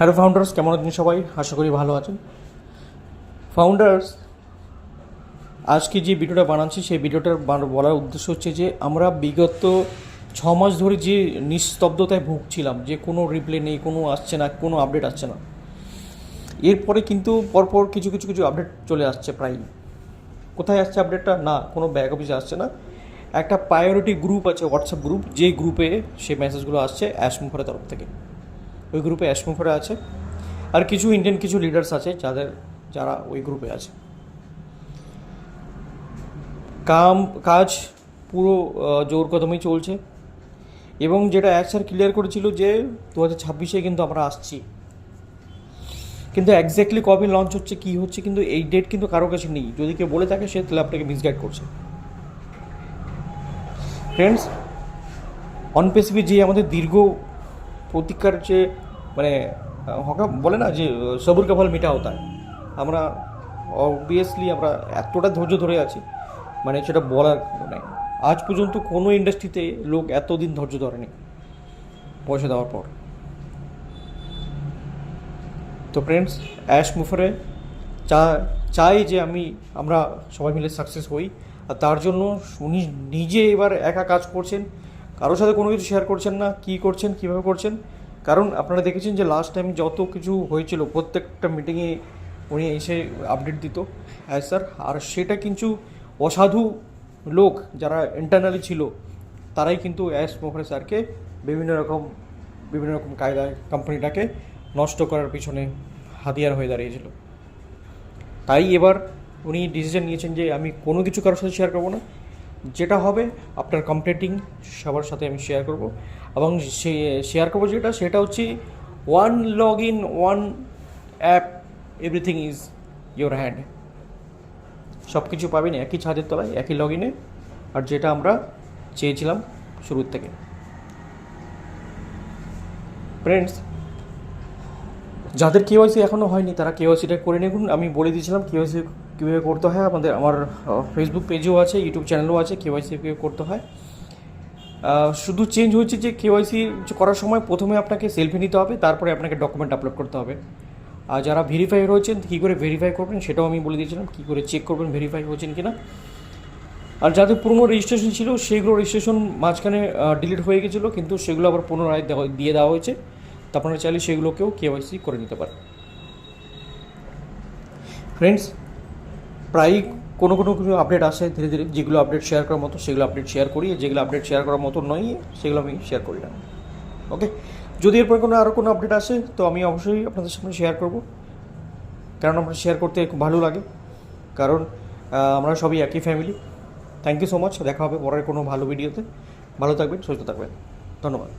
Hello founders, কেমন আছেন সবাই? আশা করি ভালো আছেন। ফাউন্ডার্স, আজকে যে ভিডিওটা বানাচ্ছি সেই ভিডিওটার বলার উদ্দেশ্য হচ্ছে যে আমরা বিগত 6 মাস ধরে যে নিস্তব্ধতায় ভুগছিলাম, যে কোনো রিপ্লে নেই, কোনো আসছে না, কোনো আপডেট আসছে না। এরপরে কিন্তু পরপর কিছু আপডেট চলে আসছে। প্রায় কোথায় আসছে আপডেটটা? না, কোনো ব্যাক অফিসে আসছে না। একটা প্রায়োরিটি গ্রুপ আছে, হোয়াটসঅ্যাপ গ্রুপ, যে গ্রুপে সেই মেসেজগুলো আসছে অ্যাশমুফারের তরফ থেকে। ওই গ্রুপে অ্যাশমুফারে আছে, আর কিছু ইন্ডিয়ান কিছু লিডার্স আছে যারা ওই গ্রুপে আছে। কাজ পুরো জোর কদমেই চলছে, এবং যেটা স্যার ক্লিয়ার করেছিল যে 2026-এ কিন্তু আমরা আসছি, কিন্তু এক্স্যাক্টলি কবে লঞ্চ হচ্ছে, কী হচ্ছে, কিন্তু এই ডেট কিন্তু কারো কাছে নেই। যদি কেউ বলে থাকে সে তাহলে আপনাকে মিসগাইড করছে। ফ্রেন্ডস, অনপেসিফিক যে আমাদের দীর্ঘ প্রতীক্ষার যে মানে হকা বলে না যে সবুর কা ফল মিঠা হতা হয়, আমরা অবভিয়াসলি আমরা এতটা ধৈর্য ধরে আছি, মানে সেটা বলার মানে আজ পর্যন্ত কোনো ইন্ডাস্ট্রিতে লোক এতদিন ধৈর্য ধরেনি পয়সা দেওয়ার পর। তো ফ্রেন্ডস, অ্যাশমুফারে চাই যে আমরা সবাই মিলে সাকসেস হই, আর তার জন্য উনি নিজে এবার একা কাজ করছেন, কারোর সাথে কোনো কিছু শেয়ার করছেন না। কী করছেন, কীভাবে করছেন, কারণ আপনারা দেখেছেন যে লাস্ট টাইম যত কিছু হয়েছিল প্রত্যেকটা মিটিংয়ে উনি এসে আপডেট দিত স্যার। আর সেটা কিন্তু অসাধু লোক যারা ইন্টারনালি ছিল তারাই কিন্তু অ্যাশমুফারে স্যারকে বিভিন্ন রকম কায়দায় কোম্পানিটাকে নষ্ট করার পিছনে হাতিয়ার হয়ে দাঁড়িয়েছিল। তাই এবার উনি ডিসিশন নিয়েছেন যে আমি কোনো কিছু কারোর সাথে শেয়ার করবো না, যেটা হবে আফটার কমপ্লিটিং সবার সাথে আমি শেয়ার করব। এবং শেয়ার করবো সেটা হচ্ছে one log in, one app, everything is your hand. সব কিছু পাবেন একই ছাদের তলায়, একই লগ ইনে, আর যেটা আমরা চেয়েছিলাম শুরুর থেকে। ফ্রেন্ডস, যাদের কেওয়াইসি এখনও হয়নি তারা কেওয়াইসিটা করে নিন। আমি বলে দিয়েছিলাম কেওয়াইসি কীভাবে করতে হয়, আমার ফেসবুক পেজেও আছে, ইউটিউব চ্যানেলও আছে, কেওয়াইসি কীভাবে করতে হয়। শুধু চেঞ্জ হচ্ছে যে কেওয়াইসি করার সময় প্রথমে আপনাকে সেলফি নিতে হবে, তারপরে আপনাকে ডকুমেন্ট আপলোড করতে হবে। আর যারা ভেরিফাই রয়েছেন কী করে ভেরিফাই করবেন সেটাও আমি বলে দিয়েছিলাম, কী করে চেক করবেন ভেরিফাই হয়েছেন কিনা। আর যাদের পুরনো রেজিস্ট্রেশন ছিল সেইগুলো রেজিস্ট্রেশন মাঝখানে ডিলিট হয়ে গেছিলো, কিন্তু সেগুলো আবার পুনরায় দিয়ে দেওয়া হয়েছে। তো আপনারা চাইলে সেগুলোকেও কেওয়াইসি করে নিতে পারেন। ফ্রেন্ডস, প্রায়ই কোনো কিছু আপডেট আসে ধীরে ধীরে, যেগুলো আপডেট শেয়ার করার মতো সেগুলো আপডেট শেয়ার করি, যেগুলো আপডেট শেয়ার করার মতো নয় সেগুলো আমি শেয়ার করি না। যদি এরপর আরও কোনো আপডেট আসে তো আমি অবশ্যই আপনাদের সামনে শেয়ার করব, কারণ আমরা শেয়ার করতে খুব ভালো লাগে, কারণ আমরা সবই একই family. Thank you so much. দেখা হবে পরের কোনো ভালো ভিডিওতে। ভালো থাকবেন, সুস্থ থাকবেন। ধন্যবাদ।